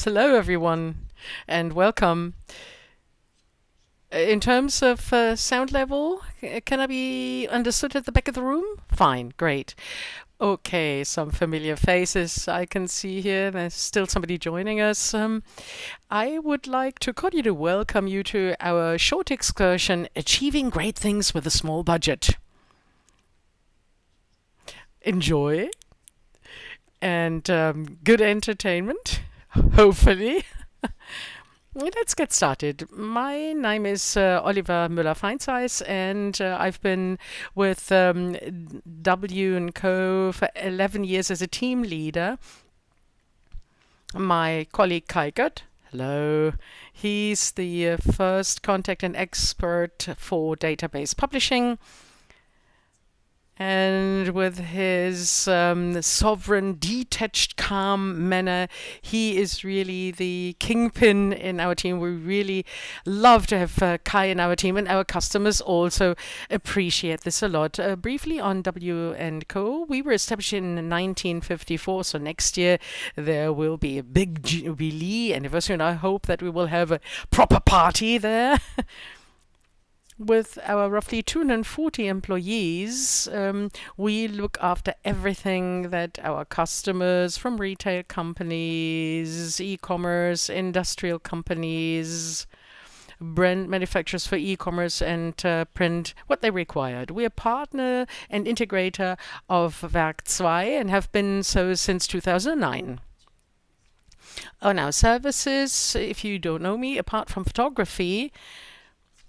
Hello, everyone, and welcome. In terms of sound level, can I be understood at the back of the room? Fine, great. Okay, some familiar faces I can see here. There's still somebody joining us. I would like to cordially welcome you to our short excursion, Achieving Great Things with a Small Budget. Enjoy and good entertainment, hopefully. Let's get started. My name is Oliver Müller-Feinseis, and I've been with W&co for 11 years as a team leader. My colleague Kai Gött, hello, he's the first contact and expert for database publishing. And with his sovereign, detached, calm manner, he is really the kingpin in our team. We really love to have Kai in our team, and our customers also appreciate this a lot. Briefly on W&co, we were established in 1954, so next year there will be a big jubilee anniversary, and I hope that we will have a proper party there. With our roughly 240 employees, we look after everything that our customers from retail companies, e-commerce, industrial companies, brand manufacturers for e-commerce and print, what they required. We are partner and integrator of WERK II and have been so since 2009. On our services, if you don't know me, apart from photography,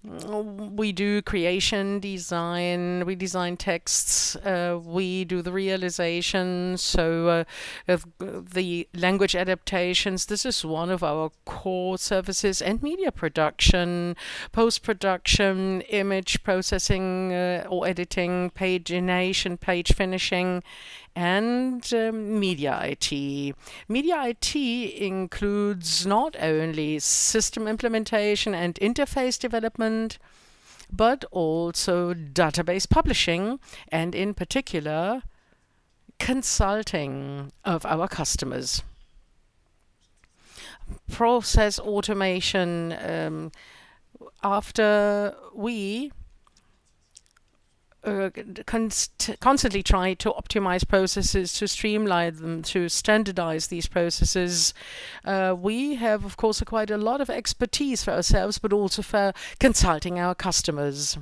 we do creation, design, we design texts, we do the realization, so the language adaptations. This is one of our core services, and media production, post-production, image processing or editing, pagination, page finishing, and media IT. Media IT includes not only system implementation and interface development, but also database publishing, and in particular, consulting of our customers. Process automation. After we constantly try to optimize processes, to streamline them, to standardize these processes. We have, of course, acquired a lot of expertise for ourselves, but also for consulting our customers.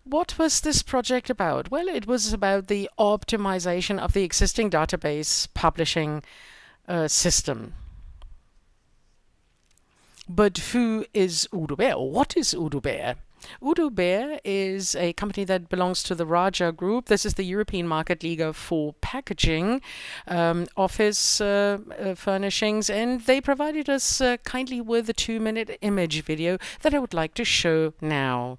What was this project about? Well, it was about the optimization of the existing database publishing system. But who is Udo Bär? What is Udo Bär? Udo Bär is a company that belongs to the Raja Group. This is the European market leader for packaging, office furnishings, and they provided us kindly with a 2-minute image video that I would like to show now.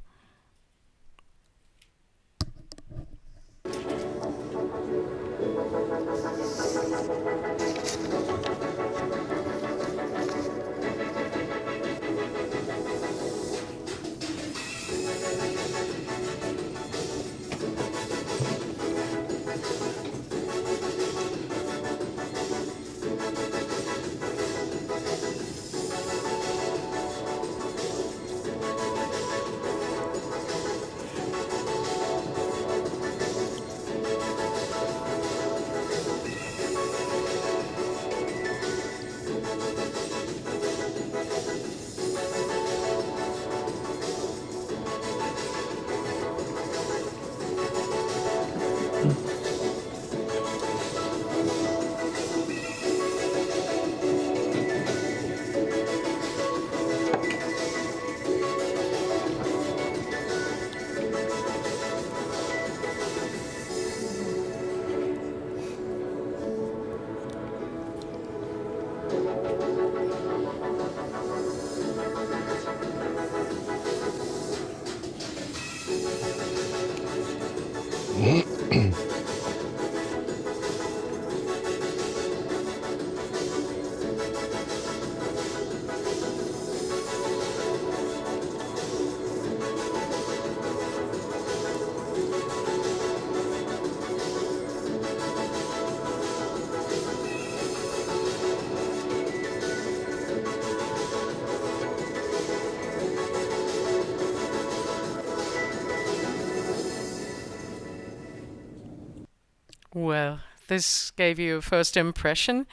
this gave you a first impression.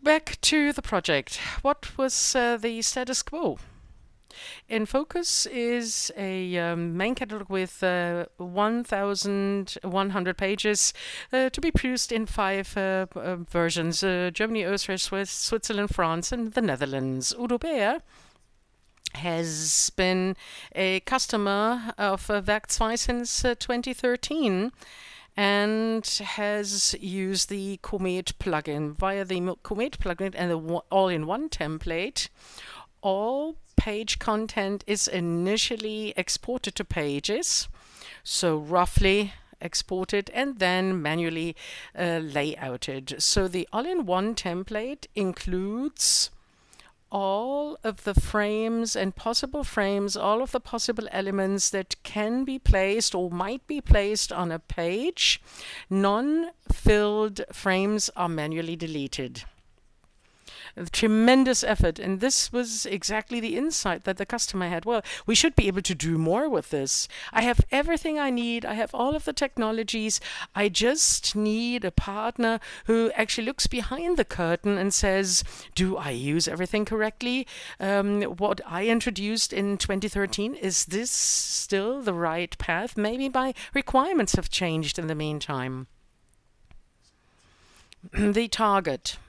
Back to the project. What was the status quo? In focus is a main catalog with 1,100 pages to be produced in 5 versions: Germany, Austria, Switzerland, France, and the Netherlands. Udo Bär has been a customer of WERK II since 2013 and has used the Comet plugin. Via the Comet plugin and the all-in-one template, all page content is initially exported to Pages, so roughly exported and then manually layouted. So the all-in-one template includes all of the frames and possible frames, all of the possible elements that can be placed or might be placed on a page. Non-filled frames are manually deleted. A tremendous effort, and this was exactly the insight that the customer had. Well, we should be able to do more with this. I have everything I need. I have all of the technologies. I just need a partner who actually looks behind the curtain and says, do I use everything correctly? What I introduced in 2013, is this still the right path? Maybe my requirements have changed in the meantime. The target.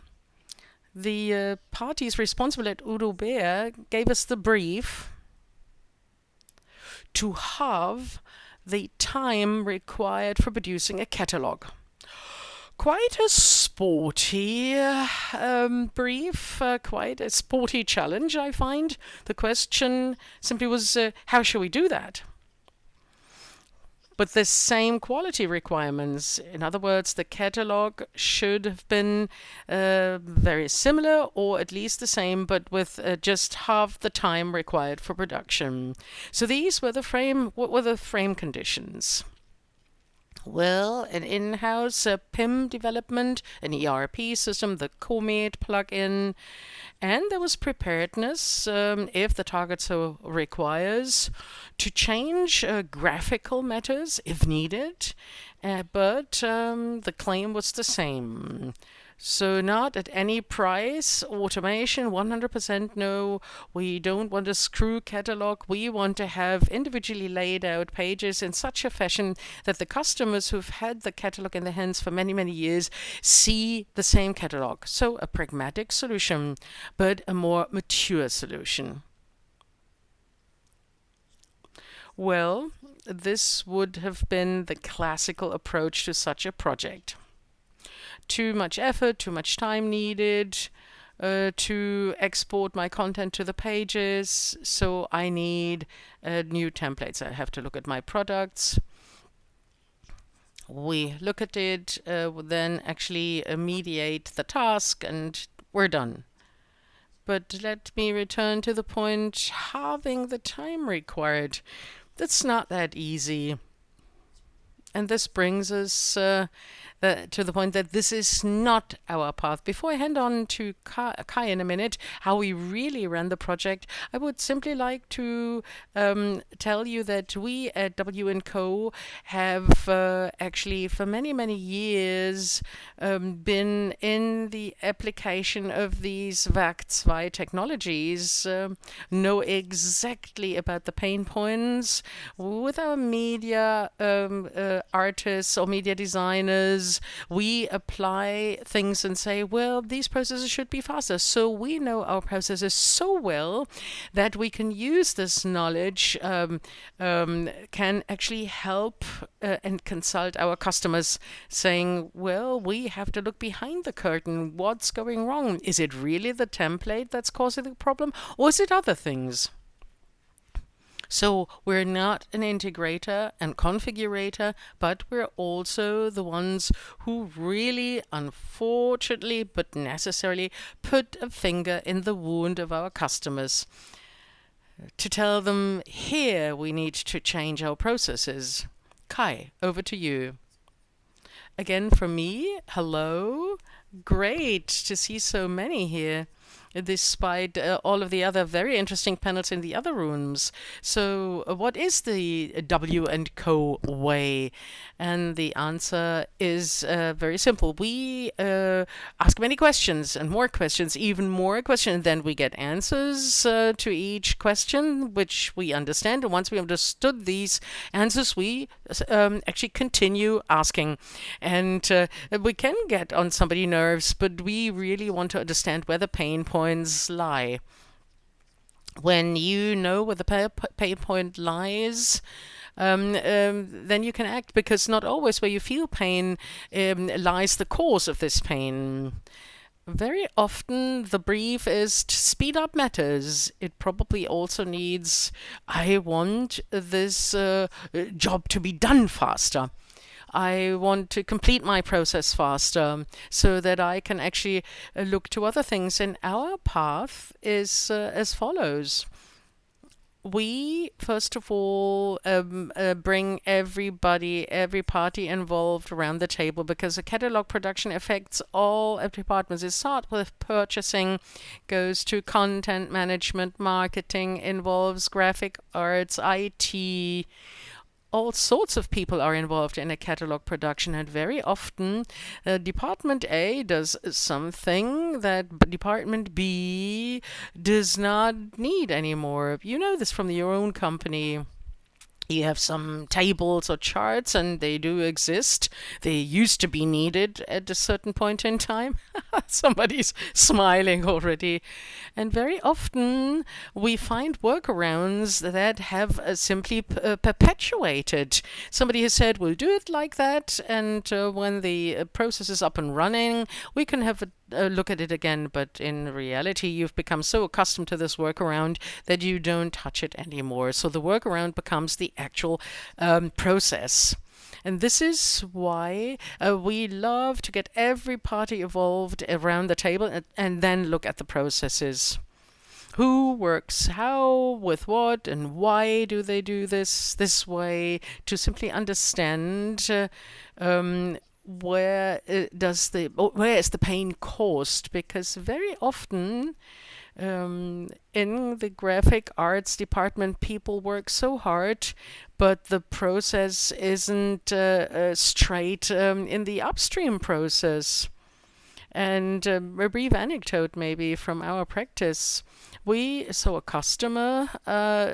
The parties responsible at Udo Bär gave us the brief to halve the time required for producing a catalog. Quite a sporty brief, quite a sporty challenge, I find. The question simply was, how shall we do that? But the same quality requirements. In other words, the catalog should have been very similar or at least the same, but with just half the time required for production. So these were what were the frame conditions? Well, an in-house PIM development, an ERP system, the Comet plugin, and there was preparedness, if the target so requires, to change graphical matters if needed, but the claim was the same. So not at any price, automation, 100% no. We don't want a screw catalog. We want to have individually laid out pages in such a fashion that the customers who've had the catalog in their hands for many, many years see the same catalog. So a pragmatic solution, but a more mature solution. Well, this would have been the classical approach to such a project. Too much effort, too much time needed to export my content to the pages, so I need new templates. I have to look at my products. We look at it, then actually mediate the task, and we're done. But let me return to the point, halving the time required. That's not that easy. And this brings us to the point that this is not our path. Before I hand on to Kai in a minute, how we really ran the project, I would simply like to tell you that we at W&co have actually for many, many years been in the application of these WERK II technologies, know exactly about the pain points with our media artists or media designers. We apply things and say, well, these processes should be faster. So we know our processes so well that we can use this knowledge, can actually help and consult our customers, saying, well, we have to look behind the curtain. What's going wrong? Is it really the template that's causing the problem, or is it other things? So we're not an integrator and configurator, but we're also the ones who really, unfortunately, but necessarily, put a finger in the wound of our customers to tell them, here we need to change our processes. Kai, over to you. Again from me, hello. Great to see so many here. despite all of the other very interesting panels in the other rooms. So, what is the W&co way? And the answer is very simple. We ask many questions and more questions, even more questions, and then we get answers to each question, which we understand. And once we understood these answers, we actually continue asking. And we can get on somebody's nerves, but we really want to understand where the pain points lie. When you know where the pain point lies, then you can act, because not always where you feel pain lies the cause of this pain. Very often the brief is to speed up matters. It probably also needs, I want this job to be done faster. I want to complete my process faster so that I can actually look to other things. And our path is as follows. We, first of all, bring every party involved around the table, because a catalog production affects all departments. It starts with purchasing, goes to content management, marketing, involves graphic arts, IT. All sorts of people are involved in a catalog production, and very often Department A does something that Department B does not need anymore. You know this from your own company. You have some tables or charts, and they do exist. They used to be needed at a certain point in time. Somebody's smiling already. And very often we find workarounds that have simply perpetuated. Somebody has said, we'll do it like that, and when the process is up and running, we can have a look at it again. But in reality, you've become so accustomed to this workaround that you don't touch it anymore. So the workaround becomes the actual process. And this is why we love to get every party involved around the table and then look at the processes. Who works how, with what, and why do they do this way, to simply understand where is the pain caused? Because very often in the graphic arts department, people work so hard, but the process isn't straight in the upstream process. And a brief anecdote maybe from our practice. We saw a customer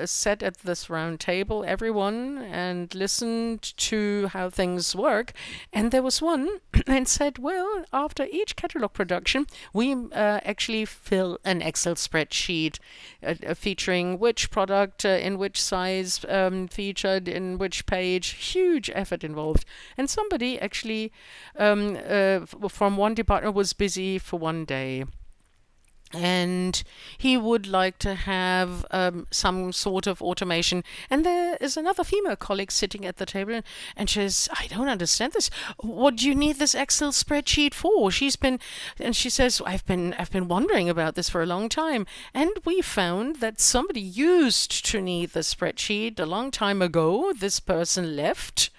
sat at this round table, everyone, and listened to how things work. And there was one and said, well, after each catalog production, we actually fill an Excel spreadsheet featuring which product in which size, featured in which page. Huge effort involved. And somebody actually from one department was busy for one day. And he would like to have some sort of automation. And there is another female colleague sitting at the table, and she says, I don't understand this. What do you need this Excel spreadsheet for? She says, I've been wondering about this for a long time. And we found that somebody used to need the spreadsheet a long time ago. This person left.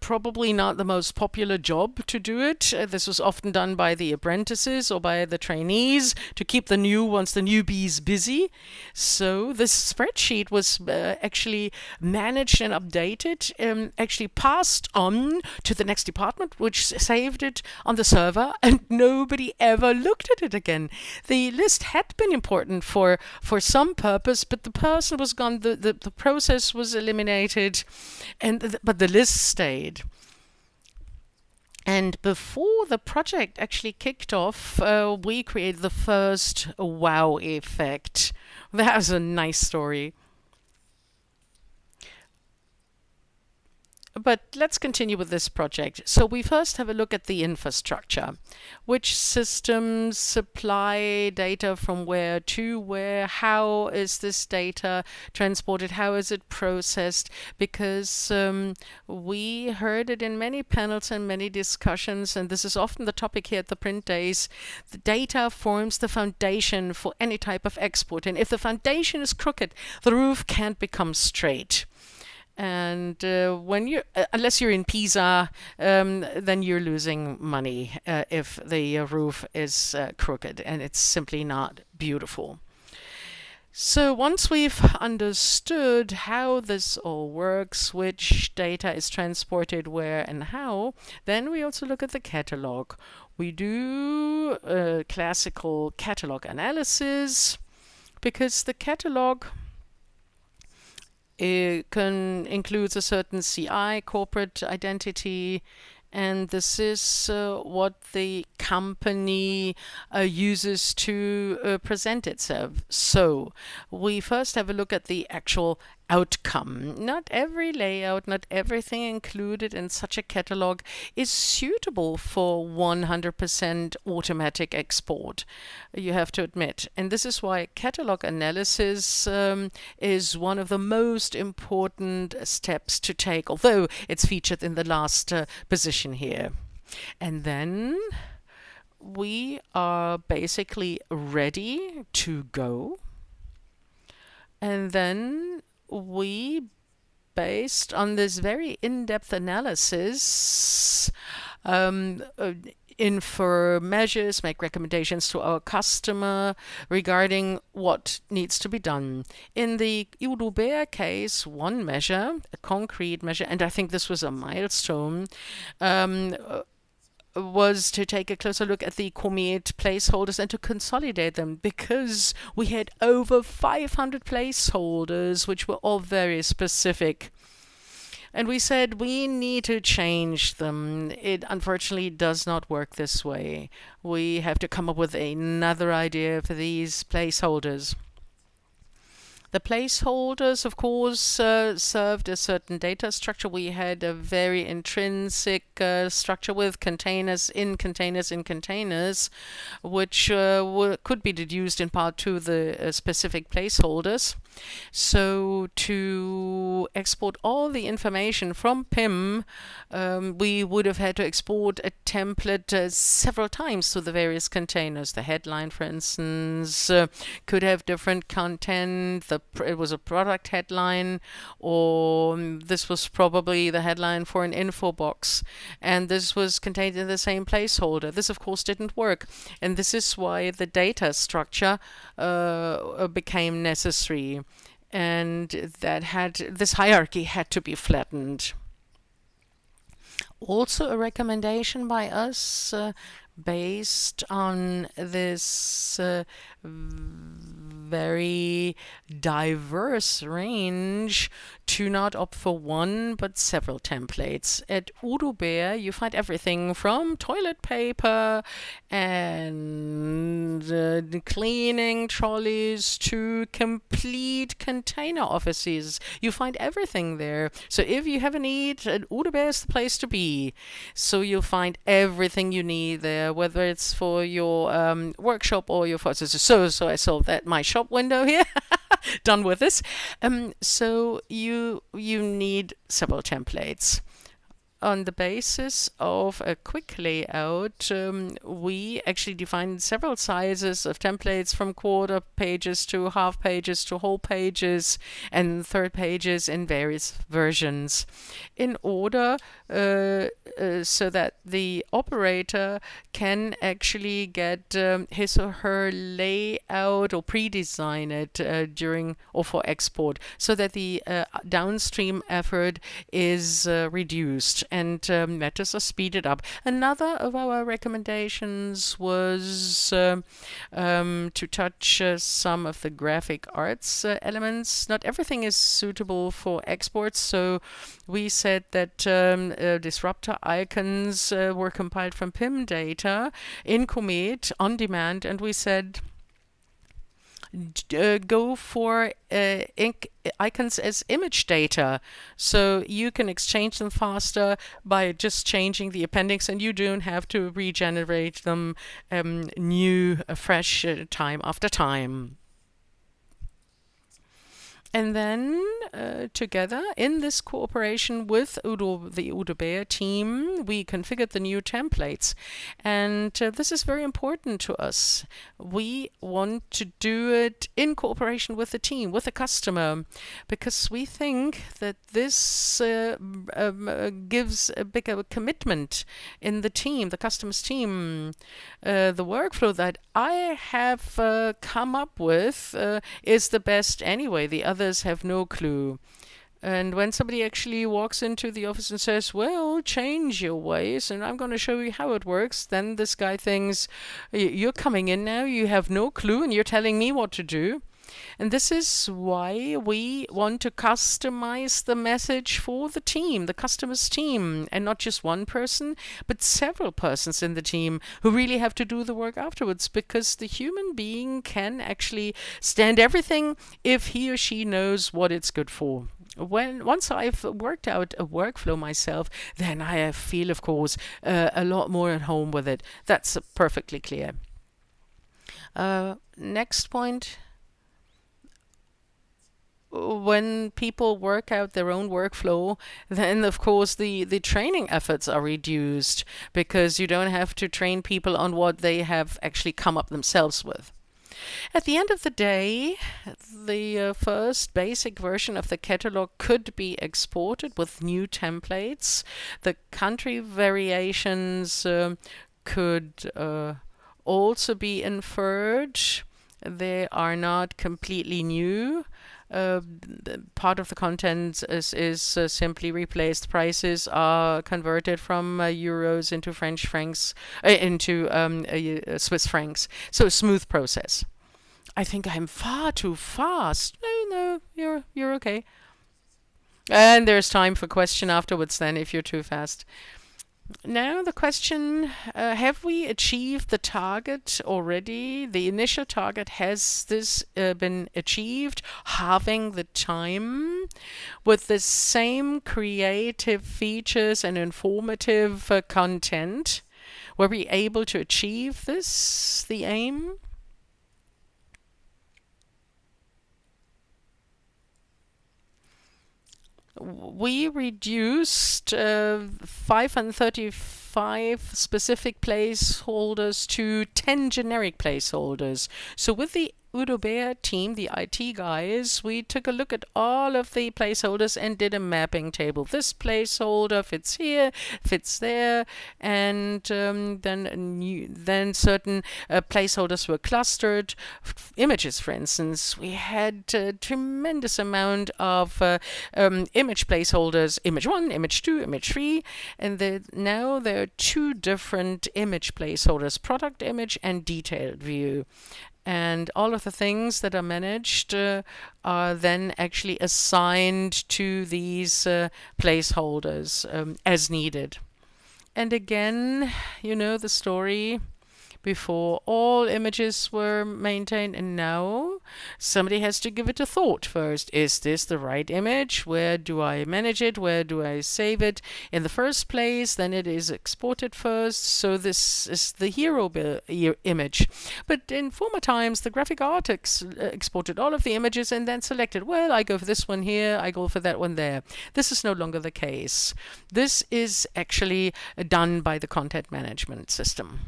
Probably not the most popular job to do it. This was often done by the apprentices or by the trainees to keep the newbies busy. So this spreadsheet was actually managed and updated, actually passed on to the next department, which saved it on the server, and nobody ever looked at it again. The list had been important for some purpose, but the person was gone, the process was eliminated, but the list stayed. And before the project actually kicked off, we created the first wow effect. That was a nice story. But let's continue with this project. So we first have a look at the infrastructure. Which systems supply data from where to where? How is this data transported? How is it processed? Because we heard it in many panels and many discussions, and this is often the topic here at the print days. The data forms the foundation for any type of export. And if the foundation is crooked, the roof can't become straight. And when you, unless you're in Pisa, then you're losing money if the roof is crooked and it's simply not beautiful. So once we've understood how this all works, which data is transported where and how, then we also look at the catalog. We do a classical catalog analysis because the catalog includes a certain CI, corporate identity, and this is what the company uses to present itself. So we first have a look at the actual outcome. Not every layout, not everything included in such a catalog is suitable for 100% automatic export, you have to admit. And this is why catalog analysis is one of the most important steps to take, although it's featured in the last position here. And then we are basically ready to go. And then we, based on this very in-depth analysis, infer measures, make recommendations to our customer regarding what needs to be done. In the Udo Bär case, one measure, a concrete measure, and I think this was a milestone, was to take a closer look at the Comet placeholders and to consolidate them, because we had over 500 placeholders which were all very specific. And we said we need to change them. It unfortunately does not work this way. We have to come up with another idea for these placeholders. The placeholders, of course, served a certain data structure. We had a very intrinsic structure with containers in containers in containers, which could be deduced in part to the specific placeholders. So to export all the information from PIM, we would have had to export a template several times to the various containers. The headline, for instance, could have different content. It was a product headline, or this was probably the headline for an info box, and this was contained in the same placeholder. This, of course, didn't work, and this is why the data structure became necessary, and this hierarchy had to be flattened. Also, a recommendation by us based on this very diverse range to not opt for one but several templates. At Udo Bär, you find everything from toilet paper and cleaning trolleys to complete container offices. You find everything there. So if you have a need, Udo Bär is the place to be. So you'll find everything you need there, whether it's for your workshop or your so I solved that my shop window here. Done with this. So you need several templates. On the basis of a quick layout, we actually defined several sizes of templates, from quarter pages to half pages to whole pages and third pages in various versions, in order so that the operator can actually get his or her layout or pre-design it during or for export, so that the downstream effort is reduced and matters are speeded up. Another of our recommendations was to touch some of the graphic arts elements. Not everything is suitable for exports, so we said that disruptor icons were compiled from PIM data in Comet on demand, and we said go for icons as image data, so you can exchange them faster by just changing the appendix, and you don't have to regenerate them fresh time after time. And then together in this cooperation with the Udo Bär team, we configured the new templates. And this is very important to us. We want to do it in cooperation with the team, with the customer, because we think that this gives a bigger commitment in the team, the customer's team. The workflow that I have come up with is the best anyway. The others have no clue. And when somebody actually walks into the office and says, well, change your ways and I'm going to show you how it works, then this guy thinks, you're coming in now, you have no clue, and you're telling me what to do. And this is why we want to customize the message for the team, the customer's team, and not just one person, but several persons in the team who really have to do the work afterwards, because the human being can actually stand everything if he or she knows what it's good for. Once I've worked out a workflow myself, then I feel, of course, a lot more at home with it. That's perfectly clear. Next point. When people work out their own workflow, then of course the training efforts are reduced, because you don't have to train people on what they have actually come up themselves with. At the end of the day, the first basic version of the catalog could be exported with new templates. The country variations could also be inferred. They are not completely new. Part of the content is simply replaced. Prices are converted from euros into French francs, into Swiss francs. So a smooth process. I think I'm far too fast. No, you're okay. And there's time for question afterwards then if you're too fast. Now the question, have we achieved the target already? The initial target, has this been achieved? Halving the time with the same creative features and informative content? Were we able to achieve this, the aim? We reduced 535 specific placeholders to 10 generic placeholders. So with the Udo Bär team, the IT guys, we took a look at all of the placeholders and did a mapping table. This placeholder fits here, fits there, and then certain placeholders were clustered. Images, for instance, we had a tremendous amount of image placeholders, image 1, image 2, image 3, and now there are two different image placeholders, product image and detailed view. And all of the things that are managed are then actually assigned to these placeholders as needed. And again, you know the story. Before, all images were maintained, and now somebody has to give it a thought first. Is this the right image? Where do I manage it? Where do I save it in the first place? Then it is exported first. So this is the hero image. But in former times, the graphic artists exported all of the images and then selected, well, I go for this one here, I go for that one there. This is no longer the case. This is actually done by the content management system.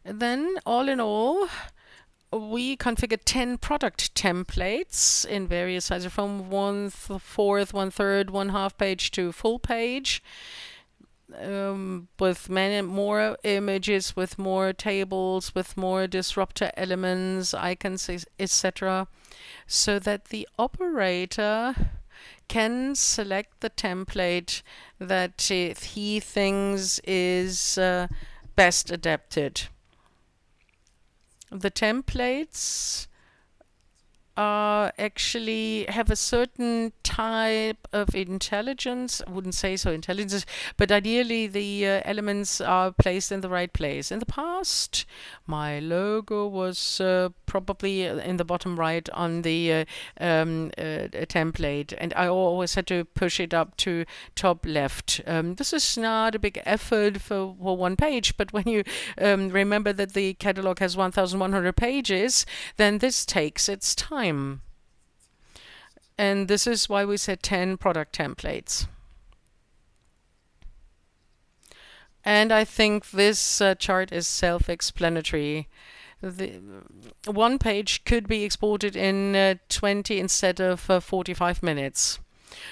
Then, all in all, we configured 10 product templates in various sizes, from 1/4, 1/3, 1/2 page to full page, with many more images, with more tables, with more disruptor elements, icons, etc., so that the operator can select the template that he thinks is best adapted. The templates actually have a certain type of intelligence. I wouldn't say so intelligence, but ideally the elements are placed in the right place. In the past, my logo was probably in the bottom right on the template, and I always had to push it up to top left. This is not a big effort for one page, but when you remember that the catalog has 1,100 pages, then this takes its time. And this is why we said 10 product templates. And I think this chart is self-explanatory. The one page could be exported in 20 instead of 45 minutes.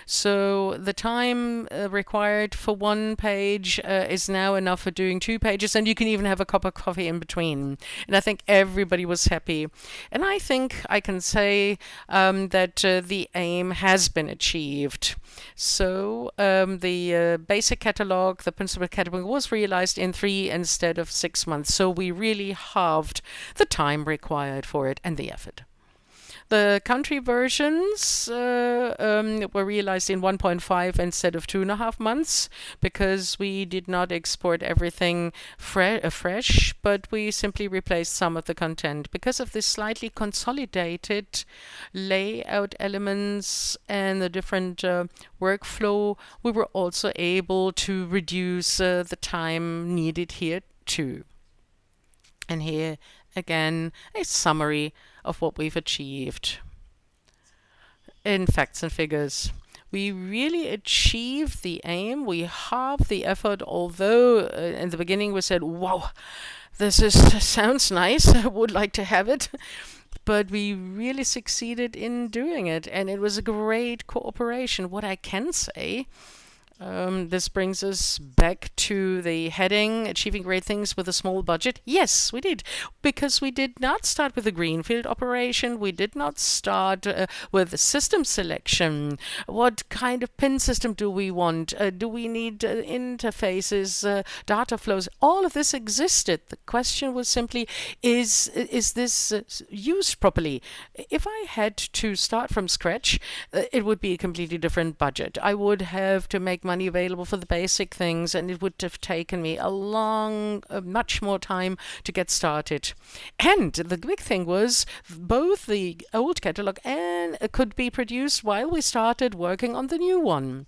So the time required for one page is now enough for doing 2 pages, and you can even have a cup of coffee in between. And I think everybody was happy. And I think I can say that the aim has been achieved. So the basic catalog, the principal catalog, was realized in 3 instead of 6 months. So we really halved the time required for it and the effort. The country versions were realized in 1.5 instead of 2.5 months because we did not export everything fresh, but we simply replaced some of the content. Because of this slightly consolidated layout elements and the different workflow, we were also able to reduce the time needed here too. And here again, a summary of what we've achieved in facts and figures. We really achieved the aim. We halved the effort, although in the beginning we said, wow, sounds nice. I would like to have it. But we really succeeded in doing it, and it was a great cooperation. What I can say, this brings us back to the heading, Achieving Great Things with a Small Budget. Yes, we did, because we did not start with a greenfield operation. We did not start with system selection. What kind of PIN system do we want? Do we need interfaces, data flows? All of this existed. The question was simply, is this used properly? If I had to start from scratch, it would be a completely different budget. I would have to make money available for the basic things, and it would have taken me much more time to get started. And the big thing was both the old catalog and could be produced while we started working on the new one.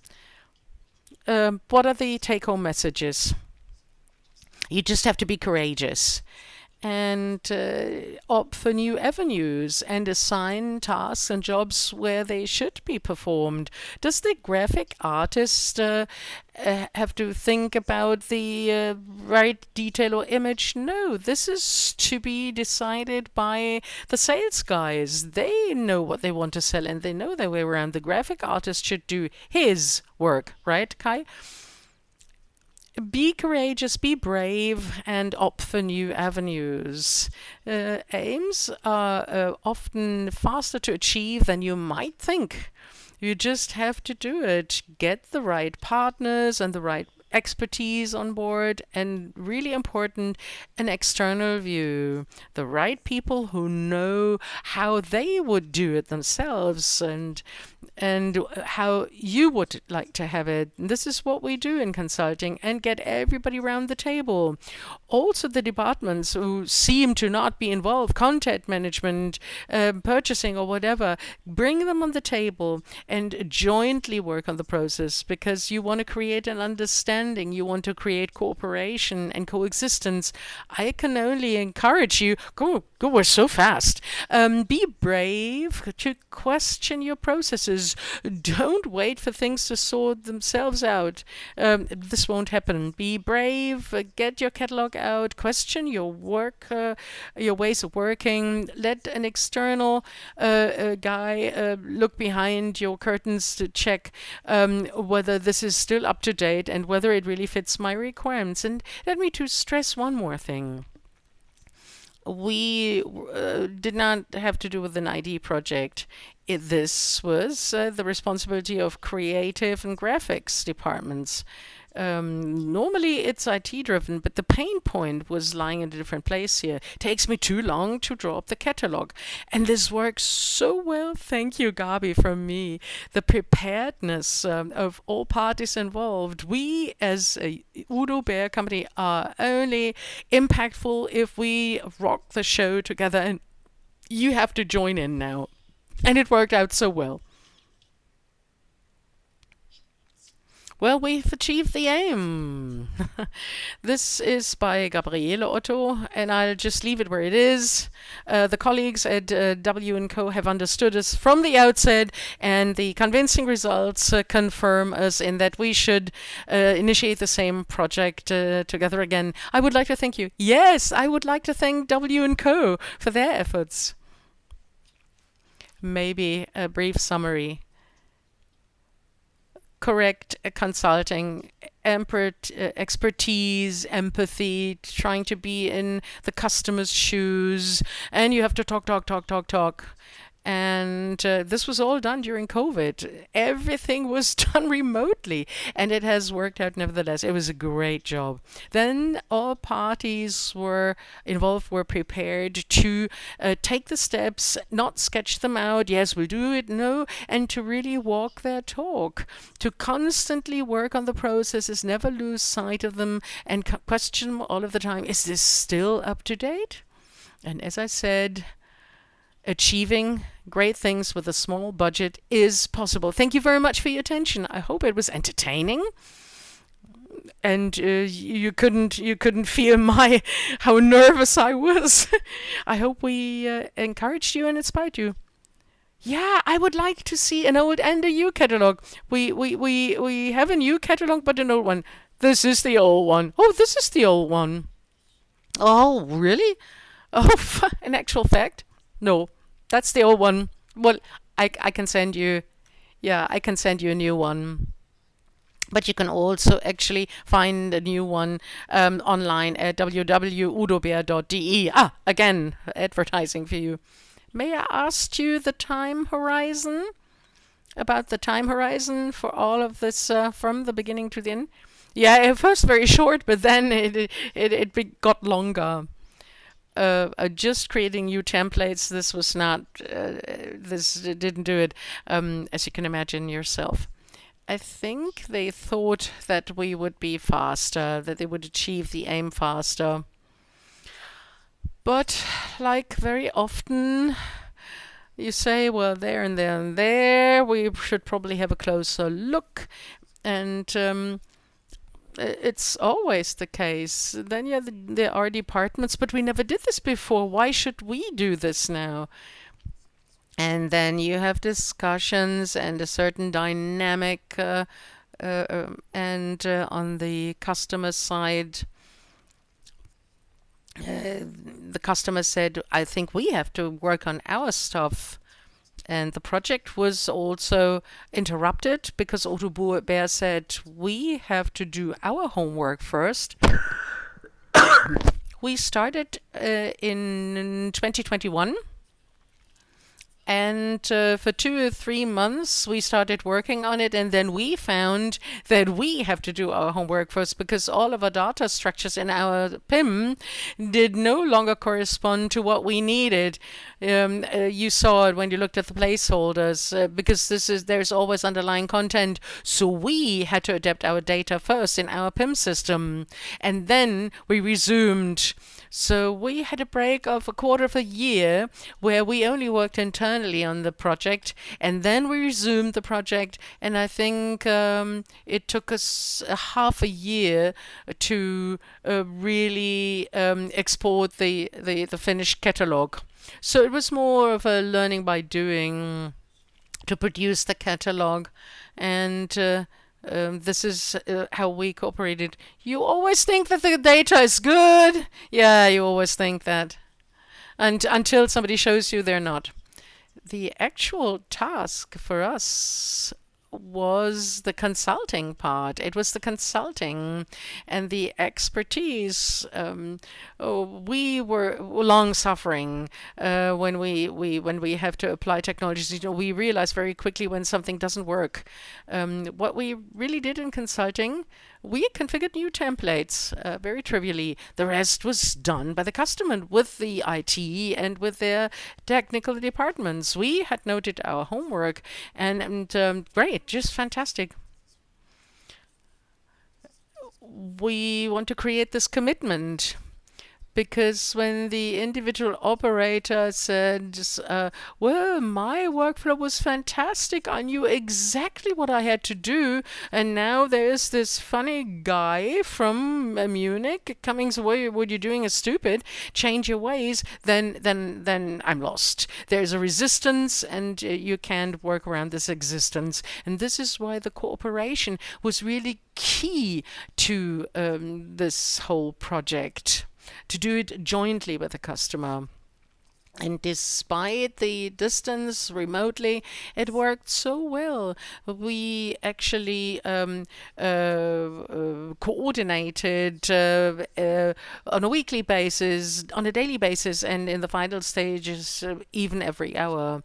What are the take-home messages? You just have to be courageous and opt for new avenues and assign tasks and jobs where they should be performed. Does the graphic artist have to think about the right detail or image? No, this is to be decided by the sales guys. They know what they want to sell and they know their way around. The graphic artist should do his work, right, Kai? Be courageous, be brave, and opt for new avenues. Aims are often faster to achieve than you might think. You just have to do it. Get the right partners and the right expertise on board, and really important, an external view. The right people who know how they would do it themselves and how you would like to have it. This is what we do in consulting, and get everybody around the table. Also the departments who seem to not be involved, content management, purchasing or whatever, bring them on the table and jointly work on the process, because you want to create an understanding, you want to create cooperation and coexistence. I can only encourage you, go, we're so fast. Be brave to question your processes. Don't wait for things to sort themselves out. This won't happen. Be brave, get your catalog out, question your work, your ways of working. Let an external guy look behind your curtains to check whether this is still up to date and whether it really fits my requirements. And let me to stress one more thing. We did not have to do with an ID project. This was the responsibility of creative and graphics departments. Normally it's IT driven, but the pain point was lying in a different place here. Takes me too long to draw up the catalog. And this works so well. Thank you, Gabi, from me. The preparedness of all parties involved. We, as a Udo Bär company, are only impactful if we rock the show together, and you have to join in now. And it worked out so well. Well, we've achieved the aim. This is by Gabriele Otto, and I'll just leave it where it is. The colleagues at W&co have understood us from the outset, and the convincing results confirm us in that we should initiate the same project together again. I would like to thank you. Yes, I would like to thank W&co for their efforts. Maybe a brief summary. Correct consulting, expertise, empathy, trying to be in the customer's shoes, and you have to talk, talk, talk, talk, talk. And this was all done during COVID. Everything was done remotely, and it has worked out nevertheless. It was a great job. Then all parties were involved were prepared to take the steps, not sketch them out. Yes, we'll do it. No, and to really walk their talk, to constantly work on the processes, never lose sight of them, and question them all of the time. Is this still up to date? And as I said, achieving great things with a small budget is possible. Thank you very much for your attention. I hope it was entertaining, and you couldn't feel my how nervous I was. I hope we encouraged you and inspired you. Yeah, I would like to see an old and a new catalog. We have a new catalog, but an old one. This is the old one. Oh, this is the old one. Oh, really? Oh, in actual fact, no, that's the old one. Well, I can send you, yeah, I can send you a new one. But you can also actually find a new one online at www.udobär.de. Ah, again, advertising for you. May I ask you the time horizon? About the time horizon for all of this from the beginning to the end? Yeah, at first very short, but then got longer. Just creating new templates, this was not, this didn't do it, as you can imagine yourself. I think they thought that we would be faster, that they would achieve the aim faster. But like very often, you say, well, there and there and there, we should probably have a closer look. And it's always the case. Then yeah, there are departments, but we never did this before. Why should we do this now? And then you have discussions and a certain dynamic, and on the customer side, the customer said, I think we have to work on our stuff. And the project was also interrupted because Udo Bär said, we have to do our homework first. We started in 2021. And for 2 or 3 months, we started working on it. And then we found that we have to do our homework first because all of our data structures in our PIM did no longer correspond to what we needed. You saw it when you looked at the placeholders because there's always underlying content. So we had to adapt our data first in our PIM system. And then we resumed. So we had a break of a quarter of a year where we only worked internally on the project, and then we resumed the project, and I think it took us a half a year to really export the finished catalog. So it was more of a learning by doing to produce the catalog, and this is how we cooperated. You always think that the data is good. Yeah, you always think that. And until somebody shows you they're not. The actual task for us was the consulting part. It was the consulting and the expertise. We were long suffering when we have to apply technologies. We realize very quickly when something doesn't work. What we really did in consulting, we configured new templates very trivially. The rest was done by the customer with the IT and with their technical departments. We had noted our homework, and great, just fantastic. We want to create this commitment. Because when the individual operator said, well, my workflow was fantastic. I knew exactly what I had to do. And now there's this funny guy from Munich coming, so what you're doing is stupid. Change your ways. Then I'm lost. There's a resistance, and you can't work around this existence. And this is why the cooperation was really key to this whole project, to do it jointly with the customer. And despite the distance remotely, it worked so well. We actually coordinated on a weekly basis, on a daily basis, and in the final stages, even every hour.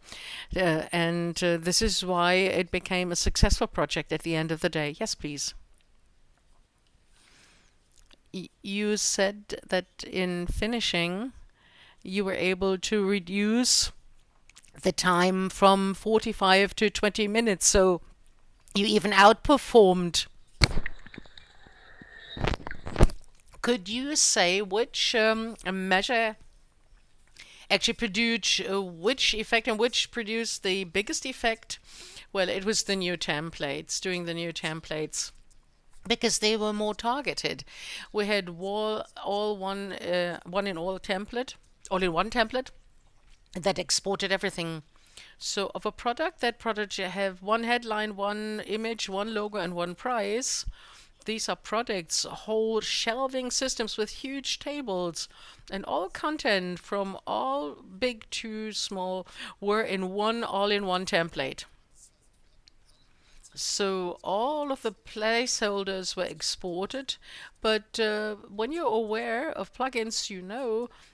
And this is why it became a successful project at the end of the day. Yes, please. You said that in finishing, you were able to reduce the time from 45 to 20 minutes, so you even outperformed. Could you say which measure actually produced which effect and which produced the biggest effect? Well, it was the new templates, doing the new templates, because they were more targeted. We had all one in all template, all in one template that exported everything. So of a product, that product you have one headline, one image, one logo, and one price. These are products, whole shelving systems with huge tables, and all content from all big to small were in one all-in-one template. So all of the placeholders were exported, but when you're aware of plugins,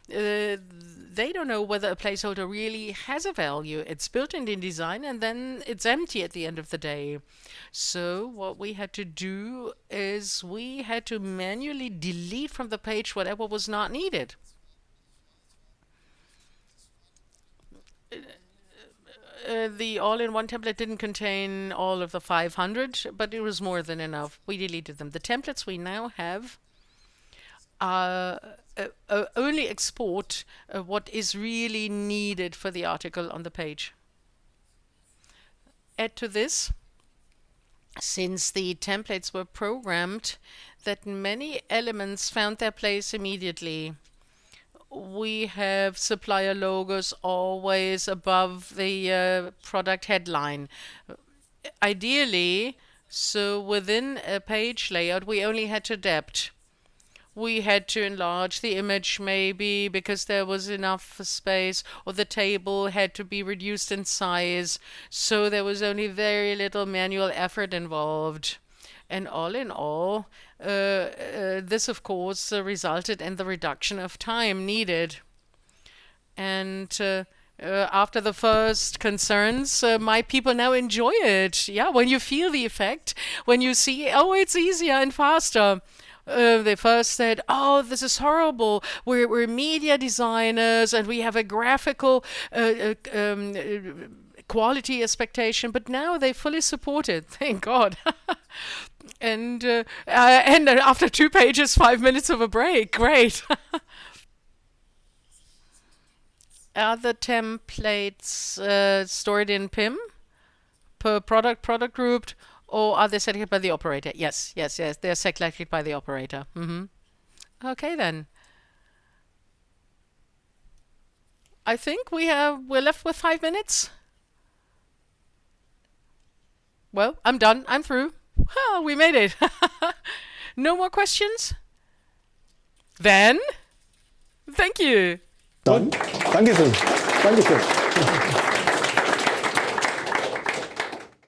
they don't know whether a placeholder really has a value. It's built in the design and then it's empty at the end of the day. So what we had to do is we had to manually delete from the page whatever was not needed. The all-in-one template didn't contain all of the 500, but it was more than enough. We deleted them. The templates we now have only export what is really needed for the article on the page. Add to this, since the templates were programmed, that many elements found their place immediately. We have supplier logos always above the product headline. Ideally, so within a page layout, we only had to adapt. We had to enlarge the image maybe because there was enough space, or the table had to be reduced in size, so there was only very little manual effort involved. And all in all, this of course resulted in the reduction of time needed. And after the first concerns, my people now enjoy it. Yeah, when you feel the effect, when you see, oh, it's easier and faster. They first said, "Oh, this is horrible. We're media designers and we have a graphical quality expectation," but now they fully support it. Thank God. And after 2 pages, 5 minutes of a break. Great. Are the templates stored in PIM per product grouped, or are they selected by the operator? Yes. They're selected by the operator. Okay then. I think we're left with 5 minutes. Well, I'm done. I'm through. Oh, we made it. No more questions? Then, thank you. Dann, Dankeschön. Dankeschön.